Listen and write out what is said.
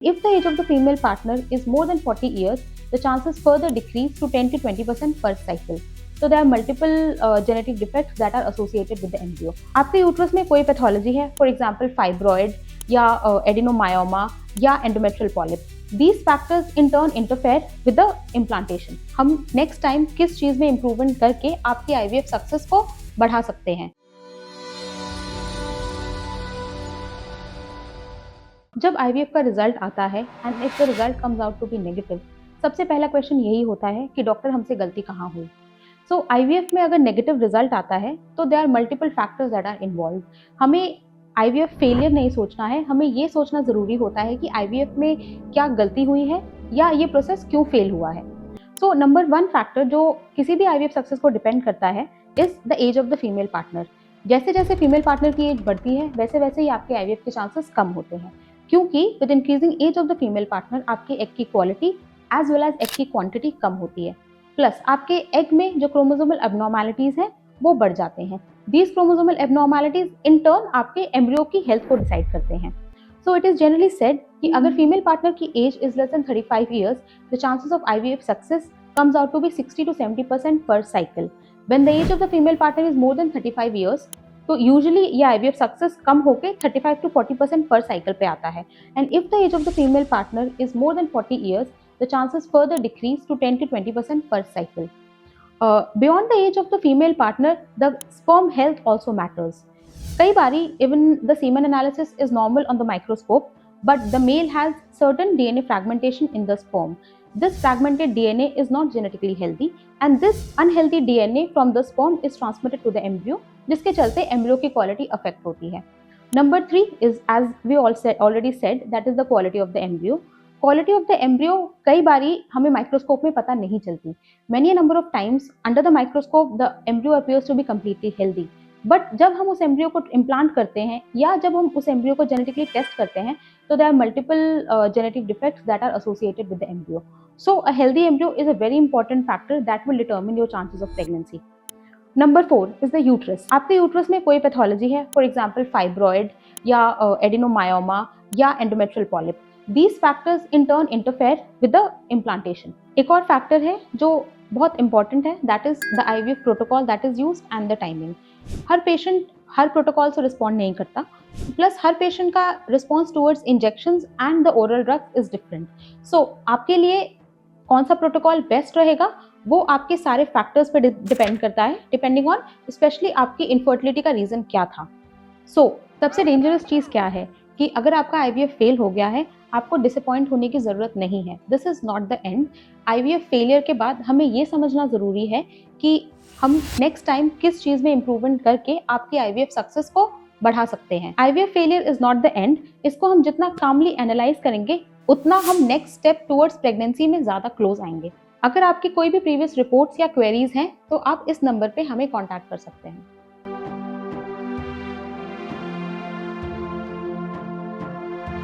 If the age of the female partner is more than 40 years, the chances further decrease to 10 to 20% per cycle. So there are multiple genetic defects that are associated with the embryo. आपके uterus में कोई pathology है, for example fibroid या adenomyoma या endometrial polyp, these factors in turn interfere with the implantation. हम next time किस चीज में इंप्रूवमेंट करके आपकी IVF सक्सेस को बढ़ा सकते हैं। जब IVF का रिजल्ट आता है and if the result comes out to be negative, सबसे पहला क्वेश्चन यही होता है कि डॉक्टर हमसे गलती कहाँ हुई। सो IVF में अगर नेगेटिव रिजल्ट आता है तो there are multiple factors that are involve. हमें IVF फेलियर नहीं सोचना है, हमें ये सोचना जरूरी होता है कि IVF में क्या गलती हुई है या ये प्रोसेस क्यों फेल हुआ है। सो नंबर वन फैक्टर जो किसी भी IVF सक्सेस को डिपेंड करता है is the age of the female partner. जैसे जैसे फीमेल पार्टनर की एज बढ़ती है वैसे वैसे ही आपके IVF के चांसेस कम होते हैं, क्योंकि with increasing age of the female partner आपके एग की quality as well as egg की क्वांटिटी कम होती है, प्लस आपके एग में जो क्रोमोसोमल एबनॉर्मैलिटीज हैं वो बढ़ जाते हैं। These chromosomal abnormalities in turn आपके एम्ब्रियो की हेल्थ को डिसाइड करते हैं। So it is generally said कि अगर फीमेल पार्टनर की age is less than 35 years, the chances of IVF success comes out to be 60 to 70% per cycle. When the age of the female partner is more than 35 years, तो usually ये IVF success कम होके 35 to 40% per cycle पे आता है। And if the age of the female partner is more than 40 years, the chances further decrease to 10 to 20% per cycle. Beyond the age of the female partner, the sperm health also matters. कई बारी even the semen analysis is normal on the microscope, but the male has certain DNA fragmentation in the sperm. This fragmented DNA is not genetically healthy, and this unhealthy DNA from the sperm is transmitted to the embryo, जिसके चलते embryo की quality affect होती है। Number 3 is, as we already said, that is the quality of the embryo. Quality of the embryo कई बारी हमें microscope में पता नहीं चलती। Many a number of times under the microscope the embryo appears to be completely healthy. But जब हम उस एम्ब्रियो को इम्प्लांट करते हैं या जब हम उस एम्ब्रियो को जेनेटिकली टेस्ट करते हैं तो there are multiple genetic defects that are associated with the embryo. So a healthy embryo is a very important factor that will determine your chances of pregnancy. Number 4 is the uterus. आपके uterus में कोई pathology है, for example fibroid या adenomyoma या endometrial polyp, these factors in turn interfere with the implantation. एक और factor है जो बहुत इंपॉर्टेंट है, that is the IVF protocol that is used and the timing. हर पेशेंट हर प्रोटोकॉल से रिस्पॉन्ड नहीं करता, प्लस हर पेशेंट का response towards injections and the oral drugs is different. So आपके लिए कौन सा प्रोटोकॉल बेस्ट रहेगा वो आपके सारे फैक्टर्स पे डिपेंड करता है, डिपेंडिंग ऑन स्पेशली आपकी इनफर्टिलिटी का रीजन क्या था। सबसे डेंजरस चीज क्या है कि अगर आपका IVF फेल हो गया है, आपको डिसअपॉइंट होने की जरूरत नहीं है। This is not the end. IVF failure के बाद हमें ये समझना जरूरी है कि हम नेक्स्ट टाइम किस चीज में इंप्रूवमेंट करके आपकी IVF सक्सेस को बढ़ा सकते हैं। IVF failure is not the end. इसको हम जितना कामली एनालाइज करेंगे उतना हम नेक्स्ट स्टेप टुवर्ड्स प्रेगनेंसी में ज्यादा क्लोज आएंगे। अगर आपकी कोई भी प्रीवियस रिपोर्ट्स या क्वेरीज हैं तो आप इस नंबर पे हमें कॉन्टैक्ट कर सकते हैं।